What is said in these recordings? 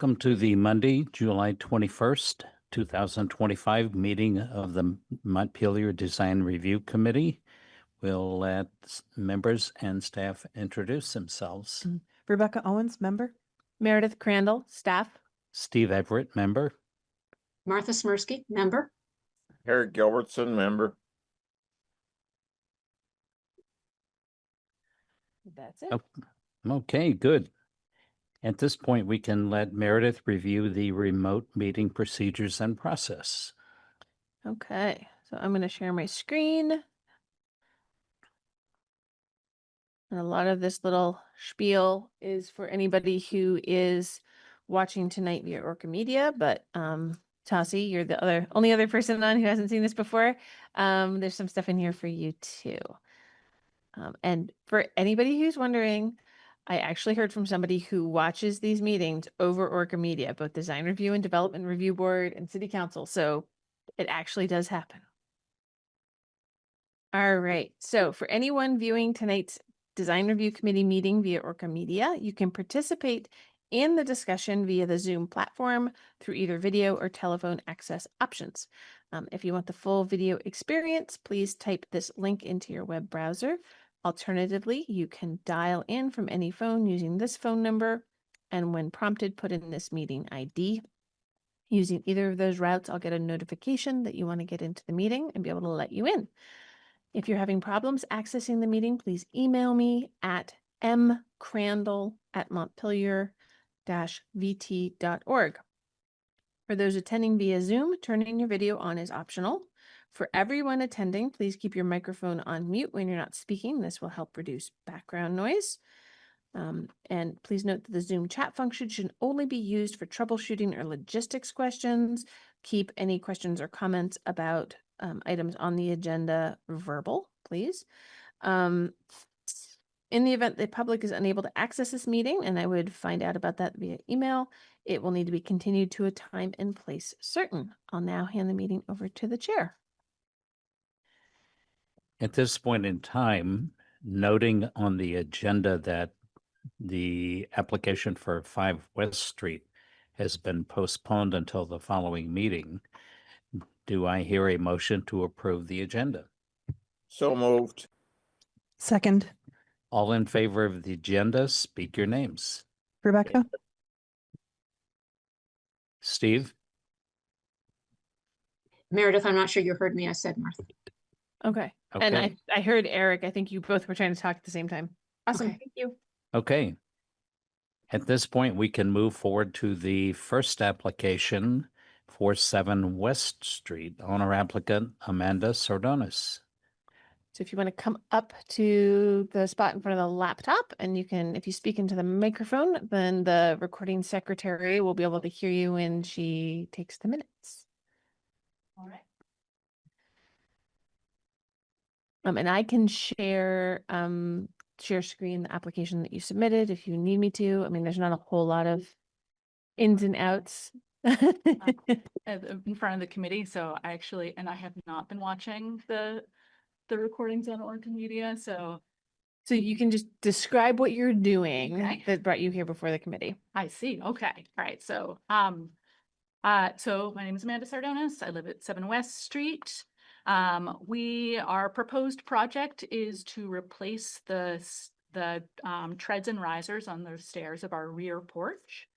Welcome to the Monday, July 21st, 2025 meeting of the Montpelier Design Review Committee. We'll let members and staff introduce themselves. Rebecca Owens, member. Meredith Crandall, staff. Steve Everett, member. Martha Smirsky, member. Eric Gilbertson, member. That's it. Oh, okay, good. At this point, we can let Meredith review the remote meeting procedures and process. Okay, so I'm going to share my screen. And a lot of this little spiel is for anybody who is watching tonight via Orca Media, but Tassie, you're the only other person on who hasn't seen this before. There's some stuff in here for you too. And for anybody who's wondering, I actually heard from somebody who watches these meetings over Orca Media, both Design Review and Development Review Board and City Council. So it actually does happen. All right. So for anyone viewing tonight's Design Review Committee meeting via Orca Media, you can participate in the discussion via the Zoom platform through either video or telephone access options. If you want the full video experience, please type this link into your web browser. Alternatively, you can dial in from any phone using this phone number, and when prompted, put in this meeting ID. Using either of those routes, I'll get a notification that you want to get into the meeting and be able to let you in. If you're having problems accessing the meeting, please email me at mcrandall@montpelier-vt.org. For those attending via Zoom, turning your video on is optional. For everyone attending, please keep your microphone on mute when you're not speaking. This will help reduce background noise. And please note that the Zoom chat function should only be used for troubleshooting or logistics questions. Keep any questions or comments about items on the agenda verbal, please. In the event the public is unable to access this meeting, and I would find out about that via email, it will need to be continued to a time and place certain. I'll now hand the meeting over to the chair. At this point in time, noting on the agenda that the application for 5 West Street has been postponed until the following meeting, do I hear a motion to approve the agenda? So moved. Second. All in favor of the agenda, speak your names. Rebecca. Steve? Meredith, I'm not sure you heard me. I said Martha. Okay. Okay. And I heard Eric. I think you both were trying to talk at the same time. Awesome. Okay. Thank you. Okay. At this point, we can move forward to the first application for 7 West Street. Owner applicant Amanda Sardonis. So if you want to come up to the spot in front of the laptop, and you can, if you speak into the microphone, then the recording secretary will be able to hear you when she takes the minutes. All right. And I can share screen the application that you submitted if you need me to. I mean, there's not a whole lot of ins and outs. In front of the committee, so I have not been watching the recordings on Orca Media, so you can just describe what you're doing Okay. that brought you here before the committee. I see. Okay. All right. So so my name is Amanda Sardonis. I live at 7 West Street. Our proposed project is to replace the treads and risers on the stairs of our rear porch.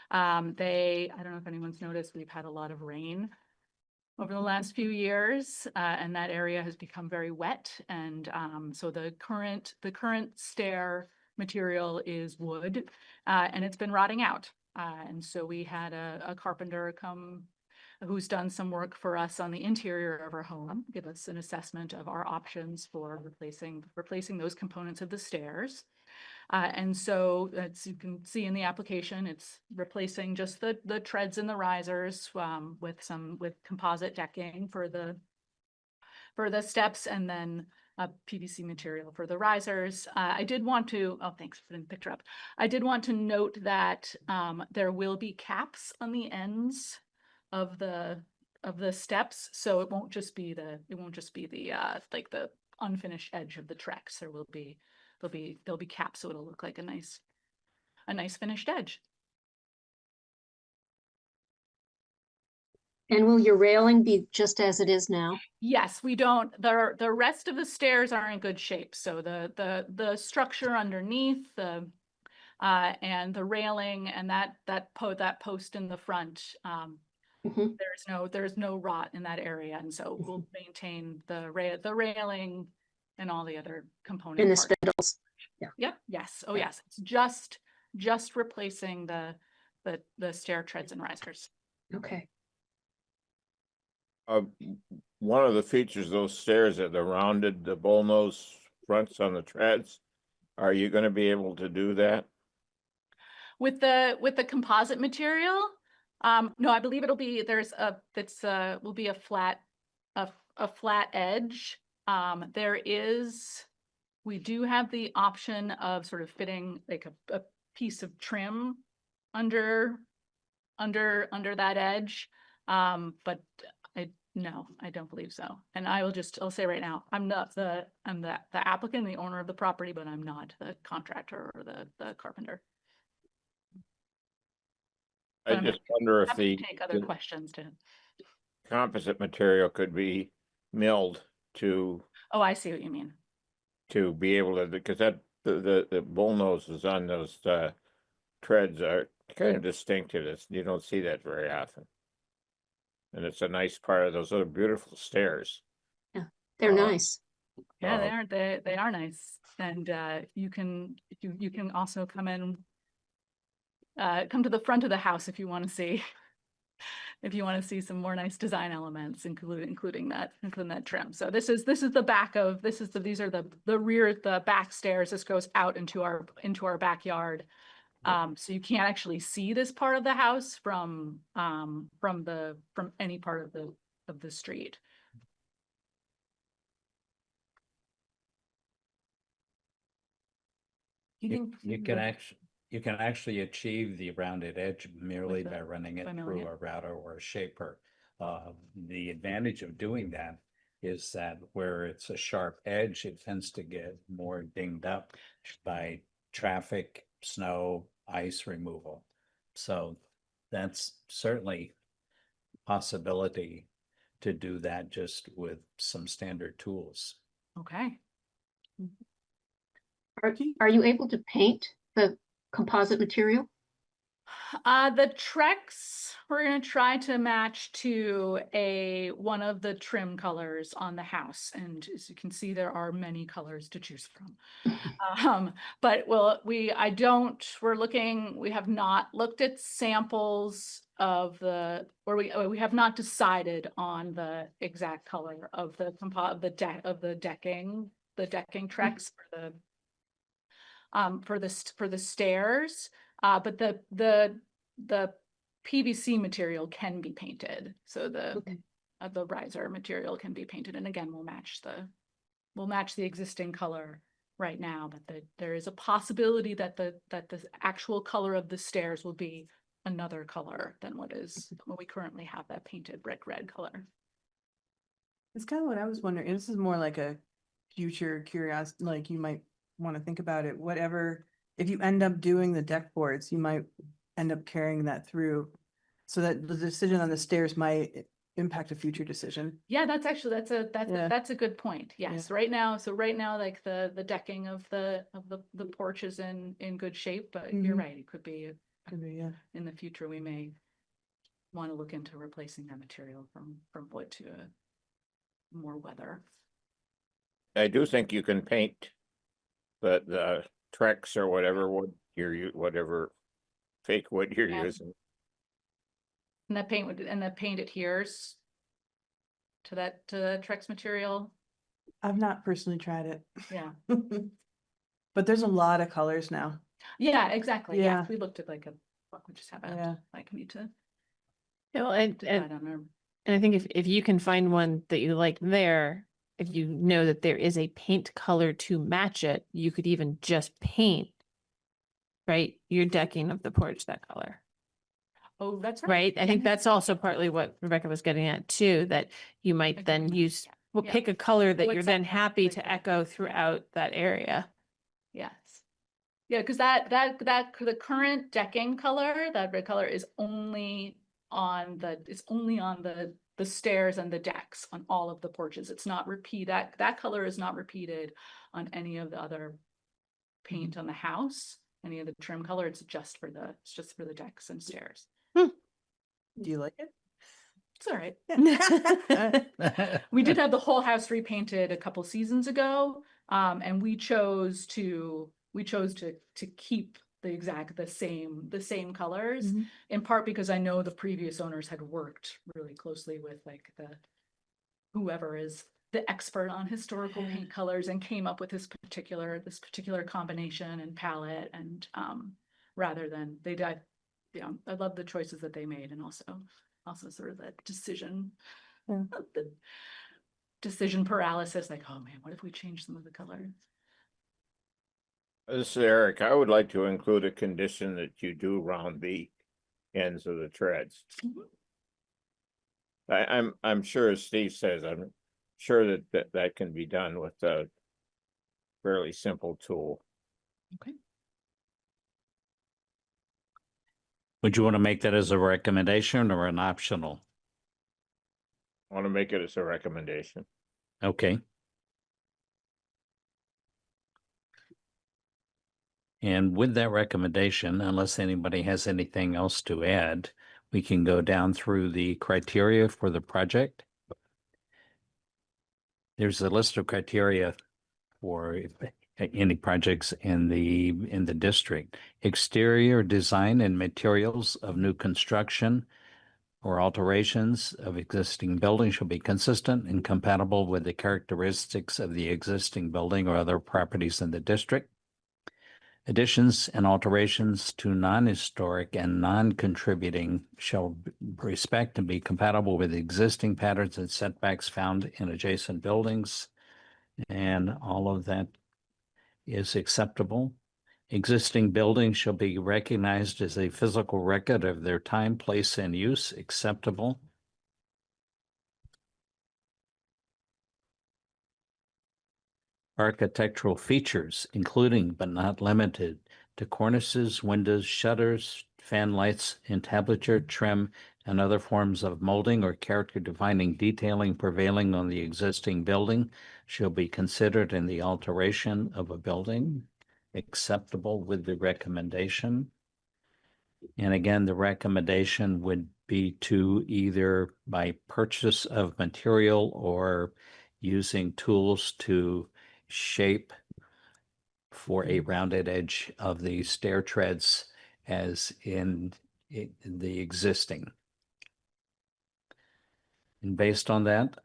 I don't know if anyone's noticed, we've had a lot of rain over the last few years, and that area has become very wet. And so the current stair material is wood, and it's been rotting out. And so we had a carpenter come who's done some work for us on the interior of our home, give us an assessment of our options for replacing those components of the stairs. And so, as you can see in the application, it's replacing just the treads and the risers with composite decking for the steps, and then PVC material for the risers. I did want to, thanks for putting the picture up. I did want to note that there will be caps on the ends of the steps, so it won't just be the like the unfinished edge of the Trex. There'll be caps, so it'll look like a nice finished edge. And will your railing be just as it is now? Yes, we don't, the rest of the stairs are in good shape. So the structure underneath, and the railing and that post in the front, Mhm. there's no rot in that area. And so we'll maintain the railing and all the other component And the parts. spindles? Yep, yes. Oh, Yeah. yes. It's just replacing the stair treads and risers. Okay. One of the features of those stairs are the rounded, the bullnose fronts on the treads. Are you gonna be able to do that? With the composite material, no, I believe it'll be, will be a flat edge. We do have the option of sort of fitting like a piece of trim under that edge. But no, I don't believe so. And I'll say right now, I'm the applicant, the owner of the property, but I'm not the contractor or the carpenter. I But I'm just wonder if happy the to take other questions to. composite material could be milled to Oh, I see what you mean. be able to, because that, the bull noses on those treads are kind of distinctive. You don't see that very often. And it's a nice part of those other beautiful stairs. They're Uh, nice. Yeah, they are nice. And you can also come to the front of the house if you want to see some more nice design elements, including that trim. So these are the back stairs. This goes out into our backyard. So you can't actually see this part of the house from any part of the street. You can actually achieve the rounded edge merely by running it by milling through it. a router or a shaper. The advantage of doing that is that where it's a sharp edge, it tends to get more dinged up by traffic, snow, ice removal. So that's certainly a possibility to do that just with some standard tools. Okay. Are you able to paint the composite material? The Trex, we're gonna try to match to one of the trim colors on the house. And as you can see, there are many colors to choose from. But we have not looked at samples of we have not decided on the exact color of the decking Trex for the stairs. But the PVC material can be painted. So the riser material can be painted. And again, we'll match the existing color right now, but there is a possibility that the actual color of the stairs will be another color than what we currently have, that painted brick red color. It's kind of what I was wondering. This is more like a future curiosity, like you might want to think about it. Whatever, if you end up doing the deck boards, you might end up carrying that through so that the decision on the stairs might impact a future decision. Yeah, that's a good point. Yes. Yeah. Right now, like the decking of the porch is in good shape, but you're Mhm. right. It could be Yeah. in the future, we may want to look into replacing that material from wood to a more weather. I do think you can paint the Trex or whatever wood whatever fake wood you're Yeah. using. And that paint adheres to the Trex material. I've not personally tried it. Yeah. But there's a lot of colors now. Yeah, exactly. Yeah. Yeah. We looked at we just haven't, Yeah. like, need to. Yeah, well, I don't know. and I think if you can find one that you like there, if you know that there is a paint color to match it, you could even just paint, right, your decking of the porch that color. Oh, that's right. Right? I think Yeah. that's also partly what Rebecca was getting at too, that you might then Agreed. use, Yeah. pick a color that you're What's then that- happy like to that. echo throughout that area. Yes. Yeah, because the current decking color, that red color, is only it's only on the stairs and the decks on all of the porches. It's not that color is not repeated on any of the other paint on the house, any of the trim color. It's just for the decks and stairs. Do you like it? It's all right. We did have the whole house repainted a couple seasons ago, and we chose to keep the same colors, Mhm. in part because I know the previous owners had worked really closely with like whoever is the expert on historical paint colors and came up with this particular combination and palette, and rather than they did, I love the choices that they made, and also sort of the decision, Yeah. the decision paralysis, like, oh man, what if we change some of the colors? This is Eric. I would like to include a condition that you do round the ends of the treads. I'm sure, as Steve says, I'm sure that can be done with a fairly simple tool. Okay. Would you want to make that as a recommendation or an optional? I want to make it as a recommendation. Okay. And with that recommendation, unless anybody has anything else to add, we can go down through the criteria for the project. There's a list of criteria for any projects in the district. Exterior design and materials of new construction or alterations of existing buildings shall be consistent and compatible with the characteristics of the existing building or other properties in the district. Additions and alterations to non-historic and non-contributing shall respect and be compatible with existing patterns and setbacks found in adjacent buildings. And all of that is acceptable. Existing buildings shall be recognized as a physical record of their time, place, and use. Acceptable. Architectural features, including but not limited to cornices, windows, shutters, fan lights, entablature, trim, and other forms of molding or character-defining detailing prevailing on the existing building, shall be considered in the alteration of a building. Acceptable with the recommendation. And again, the recommendation would be to either by purchase of material or using tools to shape for a rounded edge of the stair treads as in the existing. And based on that,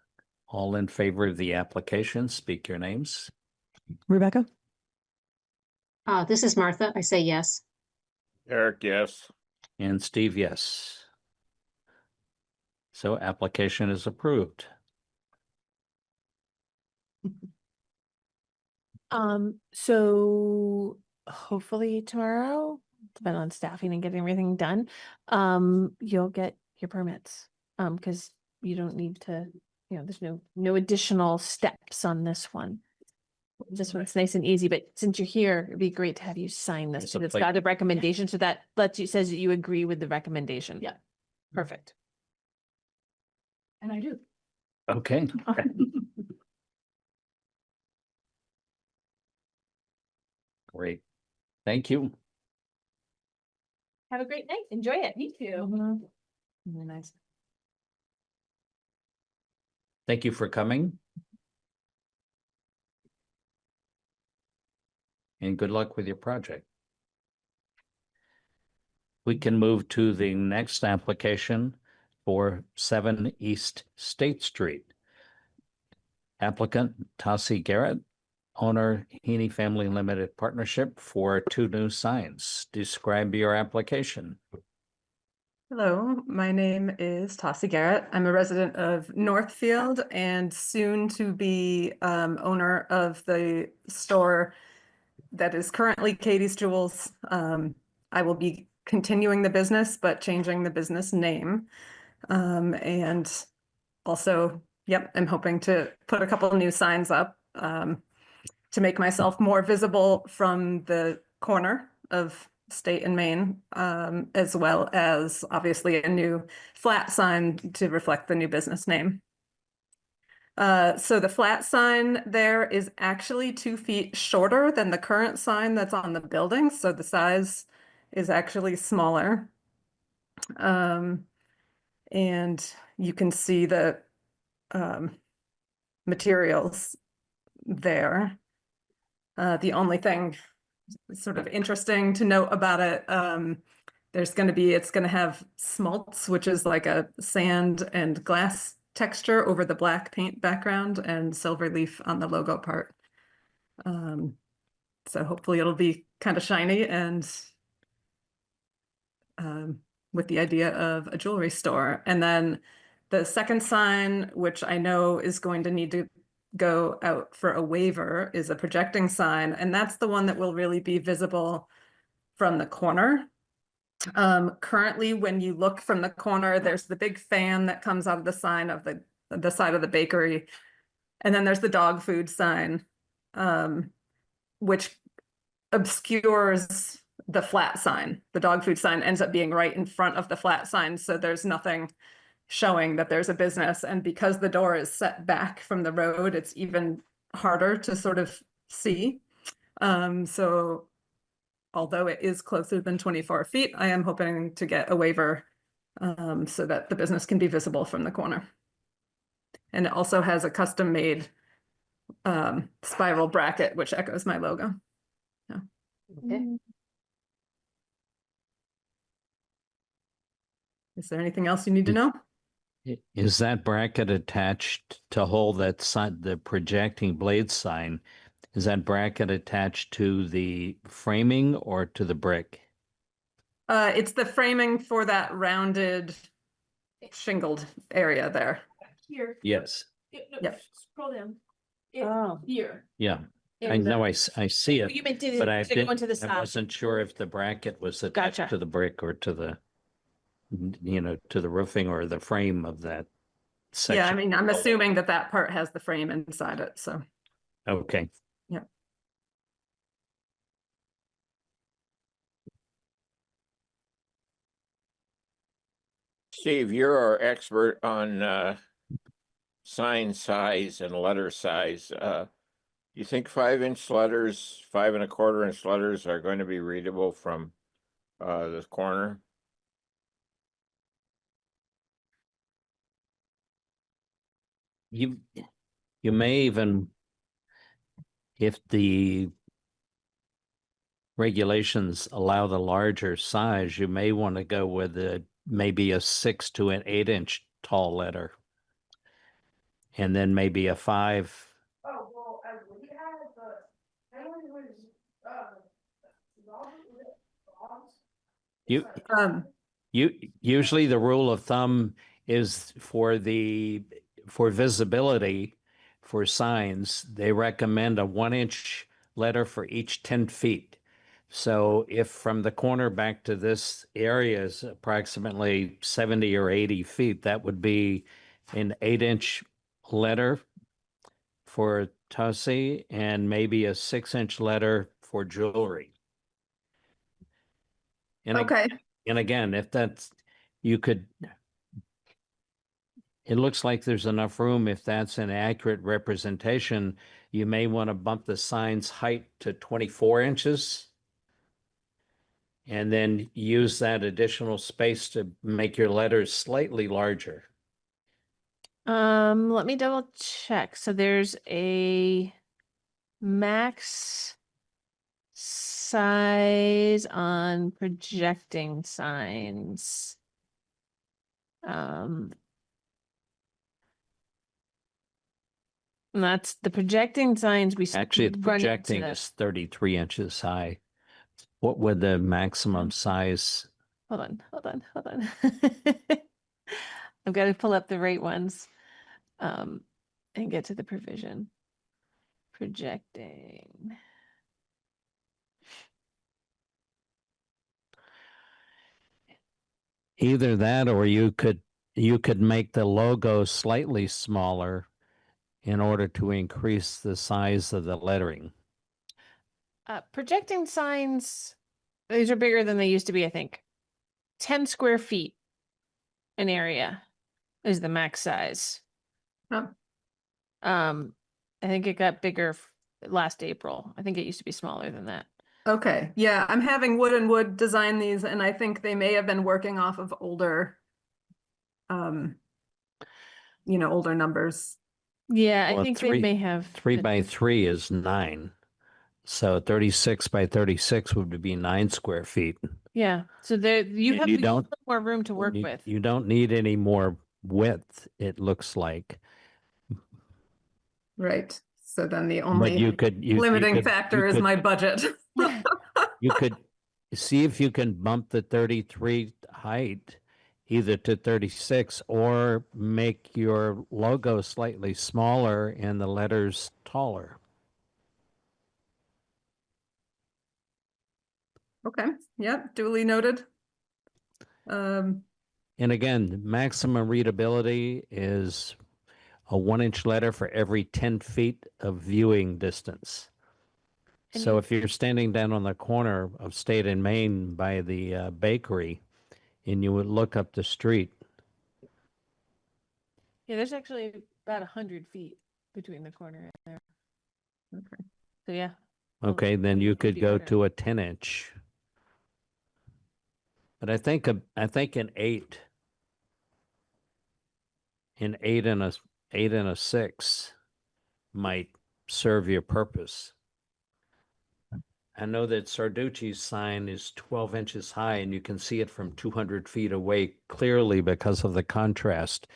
all in favor of the application, speak your names. Rebecca? This is Martha. I say yes. Eric, yes. And Steve, yes. So application is approved. So hopefully tomorrow, depending on staffing and getting everything done, you'll get your permits. Because you don't need to, there's no additional steps on this one. This one's nice and easy, but since you're here, it'd be great to have you sign this. It's a It's pla- got a recommendation, so that says that you agree with the recommendation. Yeah. Perfect. And I do. Okay. Great. Thank you. Have a great night. Enjoy it. Me too. Really nice. Thank you for coming. And good luck with your project. We can move to the next application for 7 East State Street. Applicant Tassie Garrett, owner Heaney Family Limited Partnership, for 2 new signs. Describe your application. Hello, my name is Tassie Garrett. I'm a resident of Northfield and soon to be owner of the store that is currently Katie's Jewels. I will be continuing the business, but changing the business name. And also, yep, I'm hoping to put a couple of new signs up to make myself more visible from the corner of state and Maine, as well as obviously a new flat sign to reflect the new business name. So the flat sign there is actually 2 feet shorter than the current sign that's on the building, so the size is actually smaller. And you can see the materials there. The only thing sort of interesting to note about it, it's going to have smolts, which is like a sand and glass texture over the black paint background, and silver leaf on the logo part. So hopefully it'll be kind of shiny and with the idea of a jewelry store. And then the second sign, which I know is going to need to go out for a waiver, is a projecting sign, and that's the one that will really be visible from the corner. Currently, when you look from the corner, there's the big fan that comes out of the sign of the side of the bakery, and then there's the dog food sign, which obscures the flat sign. The dog food sign ends up being right in front of the flat sign, so there's nothing showing that there's a business. And because the door is set back from the road, it's even harder to sort of see. So although it is closer than 24 feet, I am hoping to get a waiver so that the business can be visible from the corner. And it also has a custom-made spiral bracket, which echoes my logo. Okay. Is there anything else you need to know? Is that bracket attached to hold that sign, the projecting blade sign? Is that bracket attached to the framing or to the brick? It's the framing for that rounded shingled area there. Here. Yes. Yep. Scroll down. Oh. Here. Yeah, I know, I see it, You meant to, but I to go didn't, into the I side. wasn't sure if the bracket was attached Gotcha. to the brick or to the, to the roofing or the frame of that section. Yeah, I mean, I'm assuming that that part has the frame inside it, so. Okay. Yeah. Steve, you're our expert on sign size and letter size. You think 5-inch letters, 5 1/4-inch letters are going to be readable from the corner? You may even, if the regulations allow the larger size, you may want to go with maybe a 6 to an 8-inch tall letter. And then maybe a 5. Oh, well, we had the, anyone who was, You, Um, usually the rule of thumb is for visibility for signs, they recommend a 1-inch letter for each 10 feet. So if from the corner back to this area is approximately 70 or 80 feet, that would be an 8-inch letter for Tussie and maybe a 6-inch letter for jewelry. And okay, and again, if that's, you could, it looks like there's enough room. If that's an accurate representation, you may want to bump the sign's height to 24 inches. And then use that additional space to make your letters slightly larger. Let me double check. So there's a max size on projecting signs. And that's the projecting signs we Actually, the run into projecting this. is 33 inches high. What would the maximum size? Hold on. I've got to pull up the right ones and get to the provision. Projecting. Either that or you could make the logo slightly smaller in order to increase the size of the lettering. Projecting signs These are bigger than they used to be, I think. 10 square feet an area is the max size. Oh, I think it got bigger last April. I think it used to be smaller than that. okay. Yeah, I'm having Wood and Wood design these, and I think they may have been working off of older, older numbers. Yeah, I Well, think they may have 3x3 is 9. So 36 by 36 would be 9 square feet. Yeah, so there you And have you a don't- little more room to work you, with. You don't need any more width, it looks like. Right. So then the But only you could, limiting factor is my budget. you could see if you can bump the 33 height either to 36 or make your logo slightly smaller and the letters taller. Okay, yep, duly noted. Um, And again, maximum readability is a 1-inch letter for every 10 feet of viewing distance. And So you- if you're standing down on the corner of State and Main by the bakery and you would look up the street, Yeah, there's actually about 100 feet between the corner and there. Okay. So yeah. okay, then you would could be go better. to a 10-inch. But I think an 8 and a 6 might serve your purpose. I know that Sarducci's sign is 12 inches high and you can see it from 200 feet away clearly because of the contrast.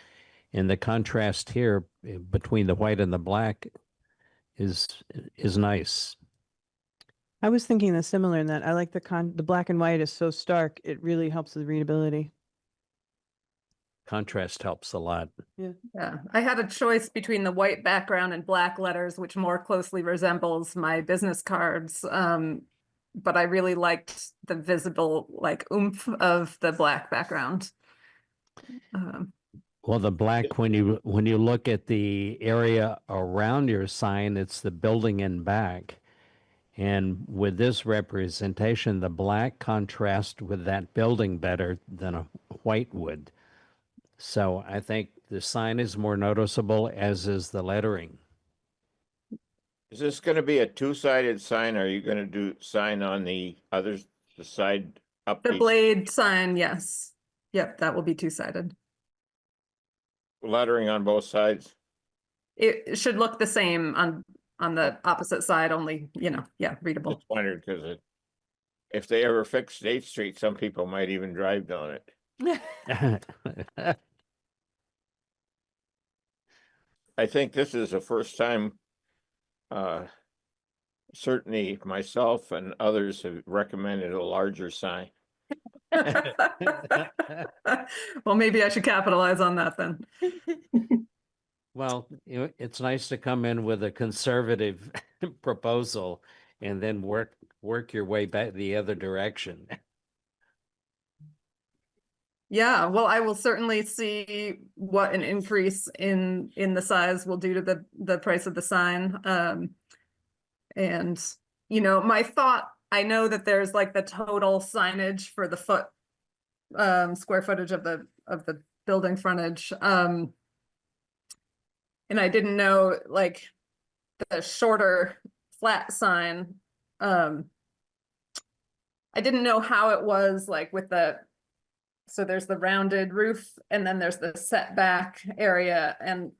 And the contrast here between the white and the black is nice. I was thinking the similar in that I like the black and white is so stark, it really helps with readability. Contrast helps a lot. yeah, I had a choice between the white background and black letters, which more closely resembles my business cards. But I really liked the visible like oomph of the black background. Well, the black, when you look at the area around your sign, it's the building in back. And with this representation, the black contrasts with that building better than a white would. So I think the sign is more noticeable, as is the lettering. Is this gonna be a two-sided sign? Or are you gonna do sign on the side up? The east- blade sign, yes. Yep, that will be two-sided. Lettering on both sides? It should look the same on the opposite side, only, yeah, readable. Just wondered, because if they ever fix State Street, some people might even drive down it. I think this is the first time, certainly myself and others have recommended a larger sign. Well, maybe I should capitalize on that then. Well, it's nice to come in with a conservative proposal and then work your way back the other direction. Yeah, well, I will certainly see what an increase in the size will do to the price of the sign. And my thought, I know that there's like the total signage for the square footage of the building frontage. And I didn't know like the shorter flat sign. I didn't know how it was like with so there's the rounded roof and then there's the setback area and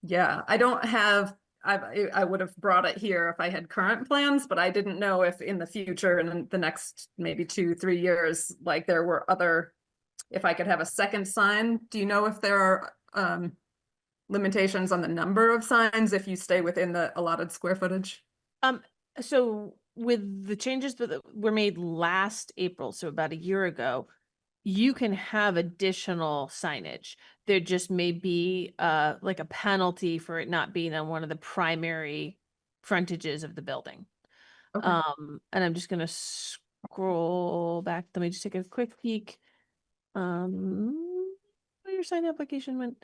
yeah, I don't have, I would have brought it here if I had current plans, but I didn't know if in the future in the next maybe 2-3 years, like there were if I could have a second sign. Do you know if there are limitations on the number of signs if you stay within the allotted square footage? So with the changes that were made last April, so about a year ago, you can have additional signage. There just may be like a penalty for it not being on one of the primary frontages of the building. Okay. And I'm just gonna scroll back. Let me just take a quick peek. Where your sign application went.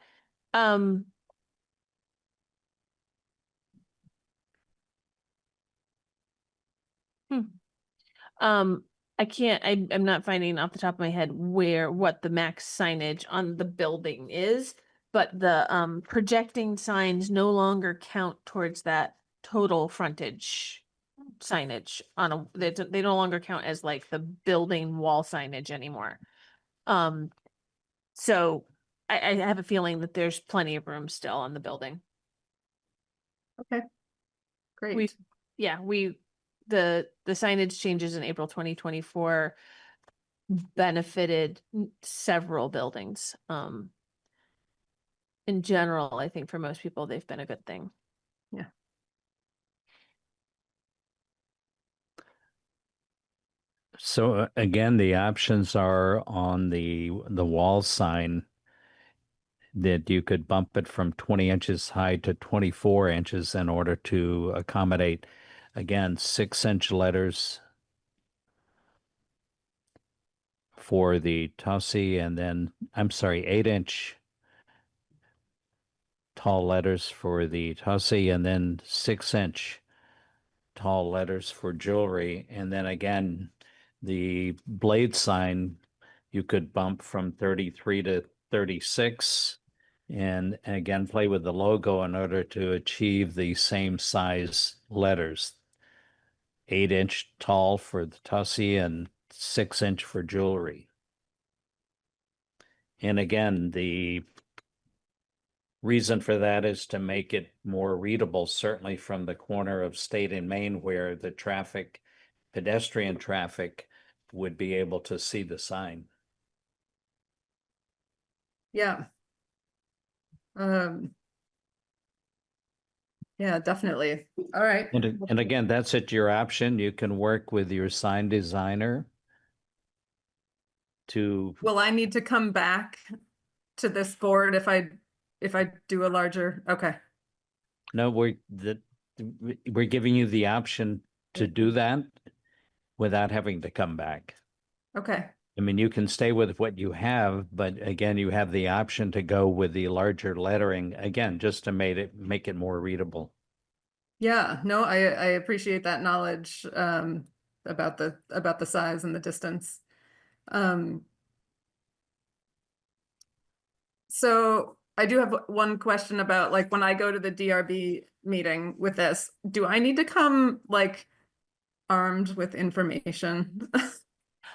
I can't, I'm not finding off the top of my head what the max signage on the building is, but the projecting signs no longer count towards that total frontage signage on they no longer count as like the building wall signage anymore. So I have a feeling that there's plenty of room still on the building. Great. The signage changes in April 2024 benefited several buildings. In general, I think for most people, they've been a good thing. So again, the options are on the wall sign that you could bump it from 20 inches high to 24 inches in order to accommodate, again, 6-inch letters for the Tossie, and then, I'm sorry, 8-inch tall letters for the Tossie, and then 6-inch tall letters for jewelry. And then again, the blade sign, you could bump from 33 to 36, and again, play with the logo in order to achieve the same size letters. 8-inch tall for the Tussie and 6-inch for jewelry. And again, the reason for that is to make it more readable, certainly from the corner of State and Main, where the pedestrian traffic would be able to see the sign. Yeah. Yeah, definitely. All right. And again, that's at your option. You can work with your sign designer to, Will I need to come back to this board if I do a larger, okay. no, we're giving you the option to do that without having to come back. Okay. I mean, you can stay with what you have, but again, you have the option to go with the larger lettering, again, just to make it more readable. Yeah, no, I appreciate that knowledge about the size and the distance. So I do have one question about, like, when I go to the DRB meeting with this, do I need to come like armed with information?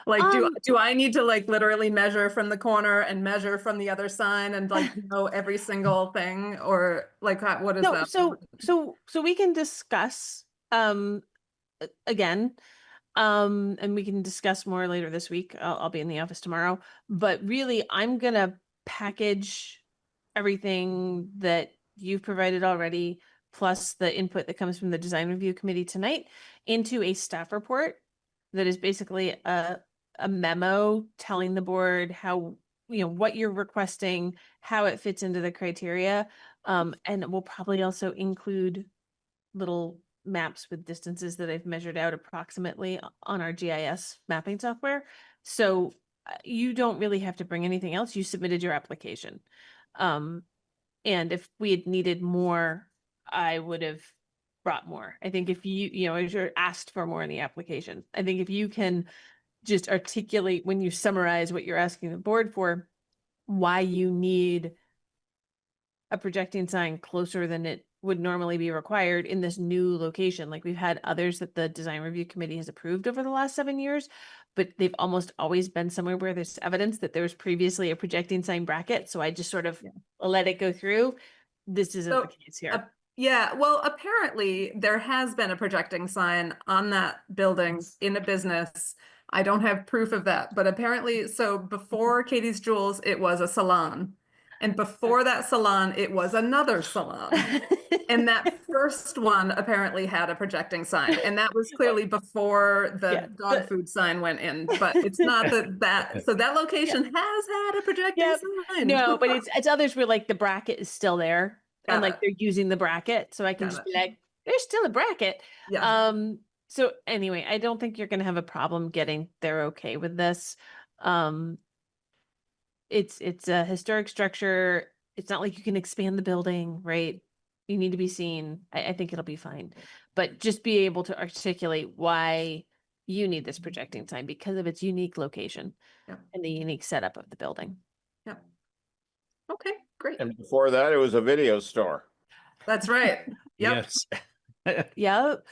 Like, do I need to like literally measure from the corner and measure from the other sign and like know every single thing, or like what is No, that? so we can discuss again, and we can discuss more later this week. I'll be in the office tomorrow, but really I'm gonna package everything that you've provided already, plus the input that comes from the design review committee tonight, into a staff report that is basically a memo telling the board how, what you're requesting, how it fits into the criteria. And we'll probably also include little maps with distances that I've measured out approximately on our GIS mapping software. So you don't really have to bring anything else. You submitted your application. And if we had needed more, I would have brought more. I think if if you're asked for more in the application, I think if you can just articulate when you summarize what you're asking the board for, why you need a projecting sign closer than it would normally be required in this new location. Like we've had others that the design review committee has approved over the last 7 years, but they've almost always been somewhere where there's evidence that there was previously a projecting sign bracket. So I just sort of let it go through. This isn't the case here. Yeah, well, apparently there has been a projecting sign on that building in a business. I don't have proof of that, but apparently, so before Katie's Jewels, it was a salon. And before that salon, it was another salon. And that first one apparently had a projecting sign. And that was clearly before the dog food sign went in. But it's not so that location has had a projecting sign. No, but it's others where like the bracket is still there. And like they're using the bracket. So I can just be like, there's still a bracket. Yeah. So anyway, I don't think you're going to have a problem getting there okay with this. It's a historic structure. It's not like you can expand the building, right? You need to be seen. I think it'll be fine. But just be able to articulate why you need this projecting sign because of its unique location Yep. and the unique setup of the building. Yep. Okay, great. And before that, it was a video store. That's right. Yep. Yes. Yep.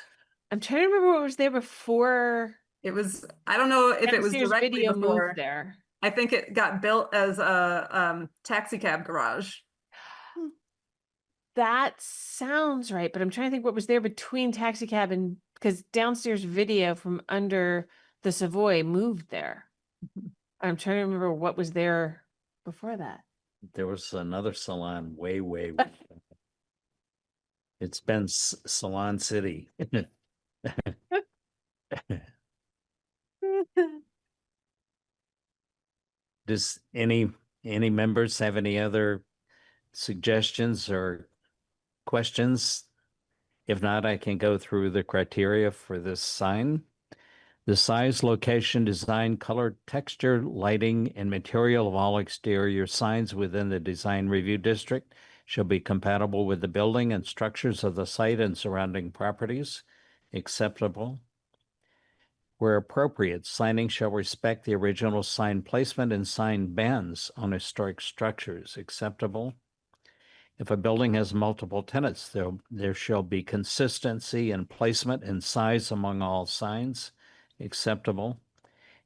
I'm trying to remember what was there before It was, I don't know if it was Downstairs directly Video before. moved there. I think it got built as a taxi cab garage. That sounds right, but I'm trying to think what was there between taxi cab and because downstairs video from under the Savoy moved there. I'm trying to remember what was there before that. There was another salon way back. It's been Salon City. Does any members have any other suggestions or questions? If not, I can go through the criteria for this sign. The size, location, design, color, texture, lighting, and material of all exterior signs within the design review district shall be compatible with the building and structures of the site and surrounding properties. Acceptable. Where appropriate, signing shall respect the original sign placement and sign bands on historic structures. Acceptable. If a building has multiple tenants, there shall be consistency in placement and size among all signs. Acceptable.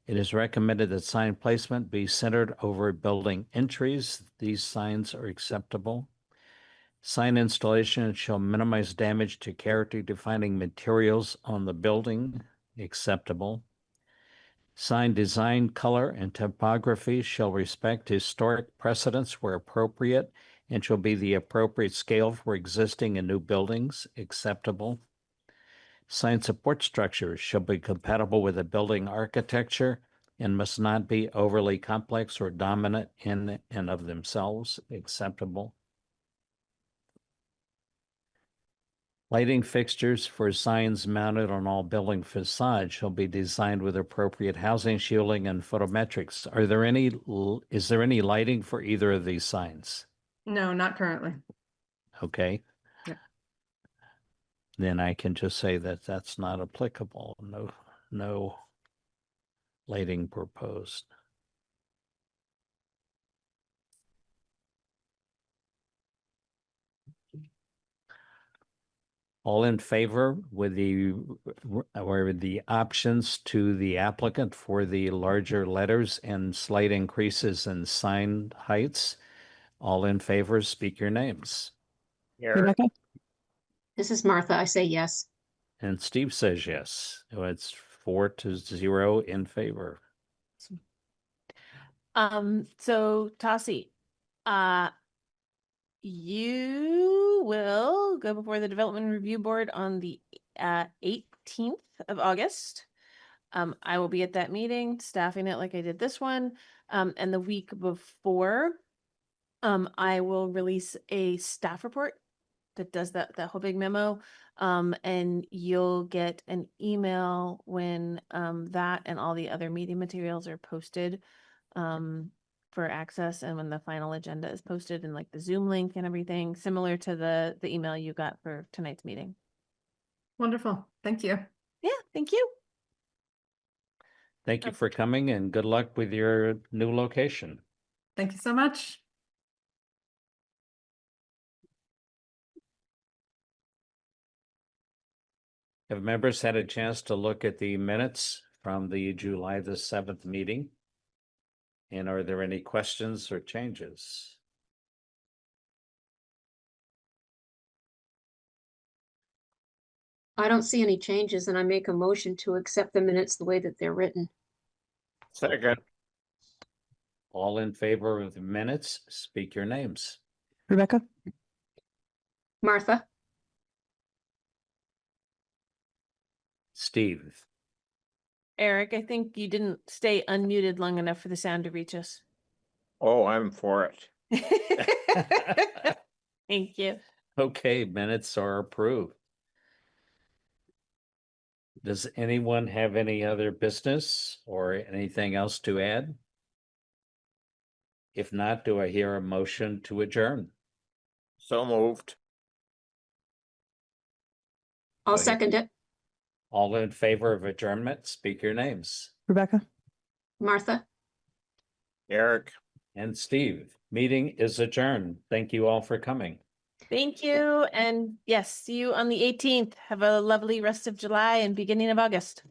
It is recommended that sign placement be centered over building entries. These signs are acceptable. Sign installation shall minimize damage to character-defining materials on the building. Acceptable. Sign design, color, and typography shall respect historic precedents where appropriate and shall be the appropriate scale for existing and new buildings. Acceptable. Sign support structures shall be compatible with the building architecture and must not be overly complex or dominant in and of themselves. Acceptable. Lighting fixtures for signs mounted on all building facades shall be designed with appropriate housing shielding and photometrics. Is there any lighting for either of these signs? No, not currently. Okay. Yep. Then I can just say that that's not applicable. No lighting proposed. All in favor with the options to the applicant for the larger letters and slight increases in sign heights? All in favor, speak your names. Here, This is Martha. I say yes. And Steve says yes. So it's 4-0 in favor. So Tassi, you will go before the Development Review Board on the 18th of August. I will be at that meeting, staffing it like I did this one. And the week before, I will release a staff report that does that whole big memo. And you'll get an email when that and all the other meeting materials are posted for access, and when the final agenda is posted and like the Zoom link and everything, similar to the email you got for tonight's meeting. Wonderful. Thank you. Yeah, thank you. Thank you for coming and good luck with your new location. Thank you so much. Have members had a chance to look at the minutes from the July the 7th meeting? And are there any questions or changes? I don't see any changes and I make a motion to accept the minutes the way that they're written. second, All in favor of the minutes, speak your names. Rebecca? Martha, Steve, Eric, I think you didn't stay unmuted long enough for the sound to reach us. oh, I'm for it. Thank you. okay, minutes are approved. Does anyone have any other business or anything else to add? If not, do I hear a motion to adjourn? So moved. I'll Go ahead. second it. All in favor of adjournment, speak your names. Rebecca? Martha? Eric. And Steve, meeting is adjourned. Thank you all for coming. Thank you. And yes, see you on the 18th. Have a lovely rest of July and beginning of August.